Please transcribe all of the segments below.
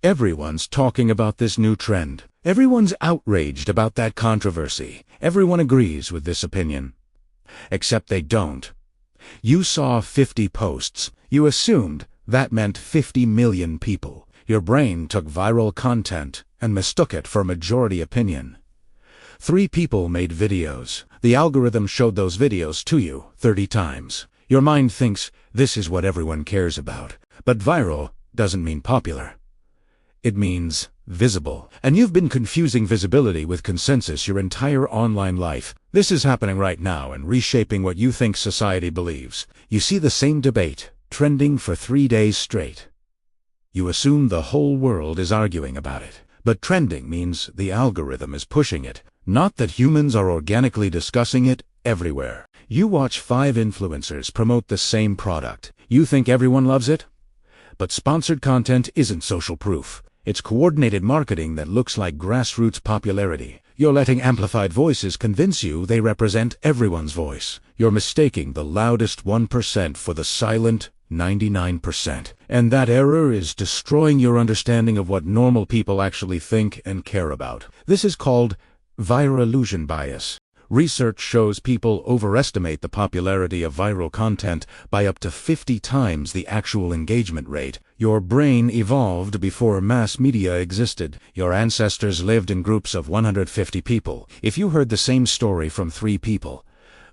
Everyone's talking about this new trend. Everyone's outraged about that controversy. Everyone agrees with this opinion. Except they don't. You saw 50 posts. You assumed that meant 50 million people. Your brain took viral content and mistook it for majority opinion. 3 people made videos. The algorithm showed those videos to you 30 times. Your mind thinks this is what everyone cares about. But viral doesn't mean popular. It means visible. And you've been confusing visibility with consensus your entire online life. This is happening right now and reshaping what you think society believes. You see the same debate trending for 3 days straight. You assume the whole world is arguing about it. But trending means the algorithm is pushing it, not that humans are organically discussing it everywhere. You watch 5 influencers promote the same product. You think everyone loves it? But sponsored content isn't social proof. It's coordinated marketing that looks like grassroots popularity. You're letting amplified voices convince you they represent everyone's voice. You're mistaking the loudest 1% for the silent 99%. And that error is destroying your understanding of what normal people actually think and care about. This is called viral illusion bias. Research shows people overestimate the popularity of viral content by up to 50 times the actual engagement rate. Your brain evolved before mass media existed. Your ancestors lived in groups of 150 people. If you heard the same story from 3 people,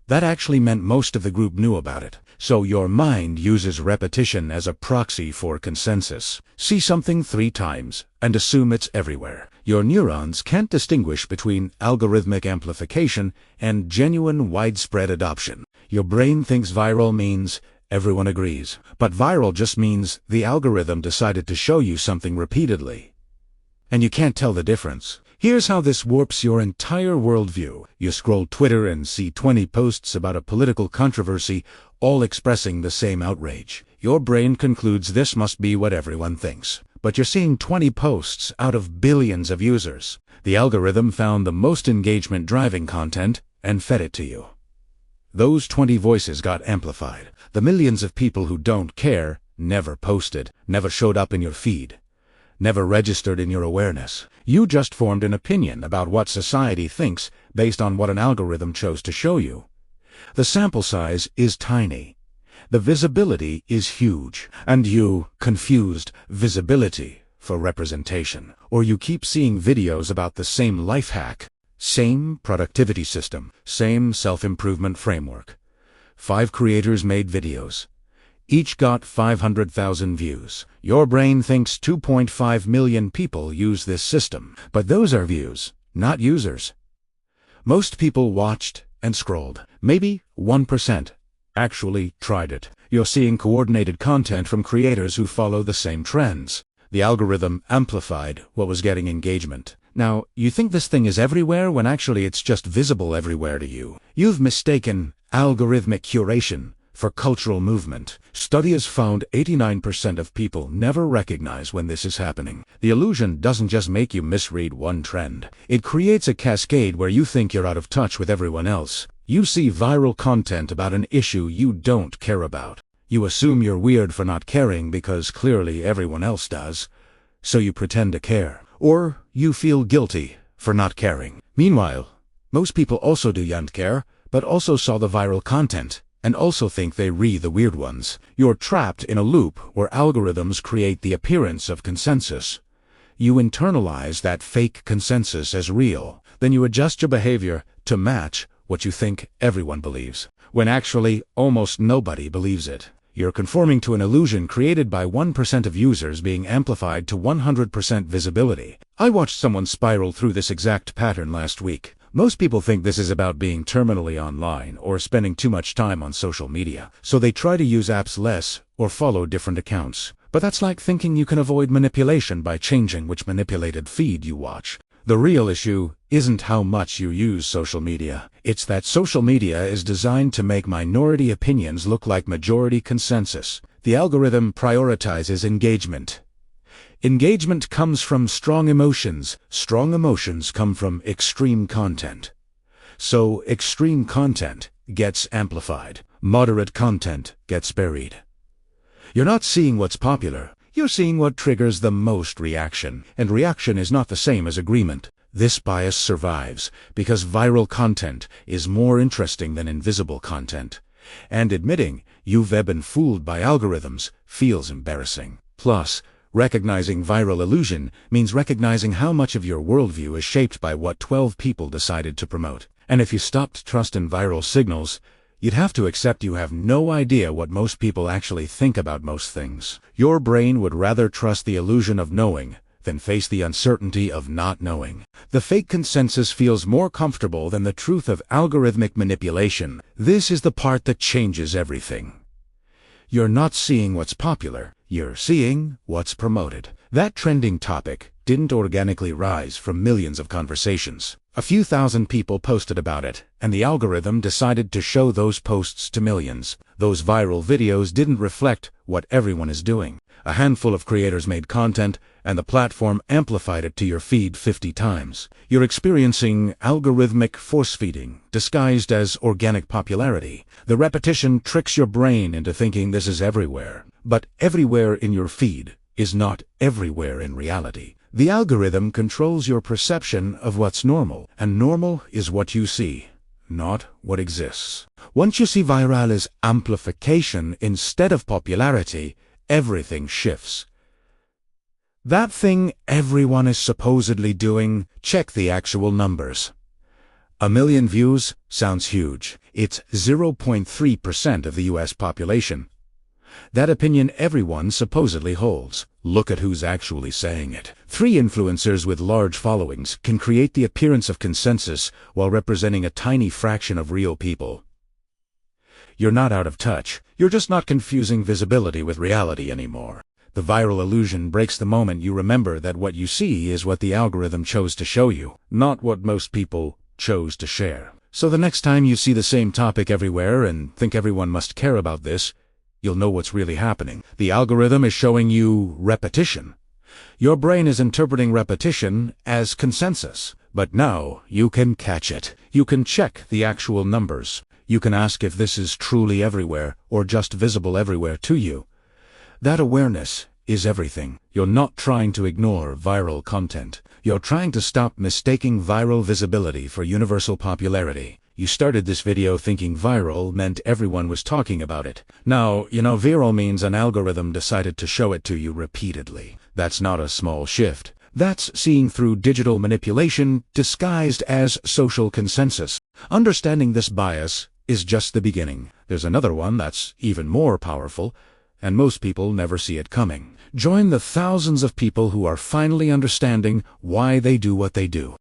that actually meant most of the group knew about it. So your mind uses repetition as a proxy for consensus. See something 3 times and assume it's everywhere. Your neurons can't distinguish between algorithmic amplification and genuine widespread adoption. Your brain thinks viral means everyone agrees. But viral just means the algorithm decided to show you something repeatedly. And you can't tell the difference. Here's how this warps your entire worldview. You scroll Twitter and see 20 posts about a political controversy, all expressing the same outrage. Your brain concludes this must be what everyone thinks. But you're seeing 20 posts out of billions of users. The algorithm found the most engagement-driving content and fed it to you. Those 20 voices got amplified. The millions of people who don't care never posted, never showed up in your feed, never registered in your awareness. You just formed an opinion about what society thinks based on what an algorithm chose to show you. The sample size is tiny. The visibility is huge, and you confused visibility for representation. Or you keep seeing videos about the same life hack, same productivity system, same self-improvement framework. 5 creators made videos. Each got 500,000 views. Your brain thinks 2.5 million people use this system, but those are views, not users. Most people watched and scrolled. Maybe 1% actually tried it. You're seeing coordinated content from creators who follow the same trends. The algorithm amplified what was getting engagement. Now, you think this thing is everywhere when actually it's just visible everywhere to you. You've mistaken algorithmic curation for cultural movement. Studies found 89% of people never recognize when this is happening. The illusion doesn't just make you misread one trend. It creates a cascade where you think you're out of touch with everyone else. You see viral content about an issue you don't care about. You assume you're weird for not caring because clearly everyone else does, so you pretend to care. Or you feel guilty for not caring. Meanwhile, most people also don't care, but also saw the viral content, and also think they read the weird ones. You're trapped in a loop where algorithms create the appearance of consensus. You internalize that fake consensus as real. Then you adjust your behavior to match what you think everyone believes, when actually almost nobody believes it. You're conforming to an illusion created by 1% of users being amplified to 100% visibility. I watched someone spiral through this exact pattern last week. Most people think this is about being terminally online or spending too much time on social media, so they try to use apps less or follow different accounts. But that's like thinking you can avoid manipulation by changing which manipulated feed you watch. The real issue isn't how much you use social media. It's that social media is designed to make minority opinions look like majority consensus. The algorithm prioritizes engagement. Engagement comes from strong emotions. Strong emotions come from extreme content. So extreme content gets amplified. Moderate content gets buried. You're not seeing what's popular. You're seeing what triggers the most reaction, and reaction is not the same as agreement. This bias survives because viral content is more interesting than invisible content. And admitting you've been fooled by algorithms feels embarrassing. Plus, recognizing viral illusion means recognizing how much of your worldview is shaped by what 12 people decided to promote. And if you stopped trusting viral signals, you'd have to accept you have no idea what most people actually think about most things. Your brain would rather trust the illusion of knowing than face the uncertainty of not knowing. The fake consensus feels more comfortable than the truth of algorithmic manipulation. This is the part that changes everything. You're not seeing what's popular, you're seeing what's promoted. That trending topic didn't organically rise from millions of conversations. A few thousand people posted about it, and the algorithm decided to show those posts to millions. Those viral videos didn't reflect what everyone is doing. A handful of creators made content, and the platform amplified it to your feed 50 times. You're experiencing algorithmic force-feeding, disguised as organic popularity. The repetition tricks your brain into thinking this is everywhere. But everywhere in your feed is not everywhere in reality. The algorithm controls your perception of what's normal, and normal is what you see, not what exists. Once you see viral as amplification instead of popularity, everything shifts. That thing everyone is supposedly doing, check the actual numbers. 1 million views sounds huge. It's 0.3% of the US population. That opinion everyone supposedly holds. Look at who's actually saying it. 3 influencers with large followings can create the appearance of consensus while representing a tiny fraction of real people. You're not out of touch. You're just not confusing visibility with reality anymore. The viral illusion breaks the moment you remember that what you see is what the algorithm chose to show you, not what most people chose to share. So the next time you see the same topic everywhere and think everyone must care about this, you'll know what's really happening. The algorithm is showing you repetition. Your brain is interpreting repetition as consensus. But now you can catch it. You can check the actual numbers. You can ask if this is truly everywhere or just visible everywhere to you. That awareness is everything. You're not trying to ignore viral content. You're trying to stop mistaking viral visibility for universal popularity. You started this video thinking viral meant everyone was talking about it. Now, you know viral means an algorithm decided to show it to you repeatedly. That's not a small shift. That's seeing through digital manipulation disguised as social consensus. Understanding this bias is just the beginning. There's another one that's even more powerful, and most people never see it coming. Join the thousands of people who are finally understanding why they do what they do.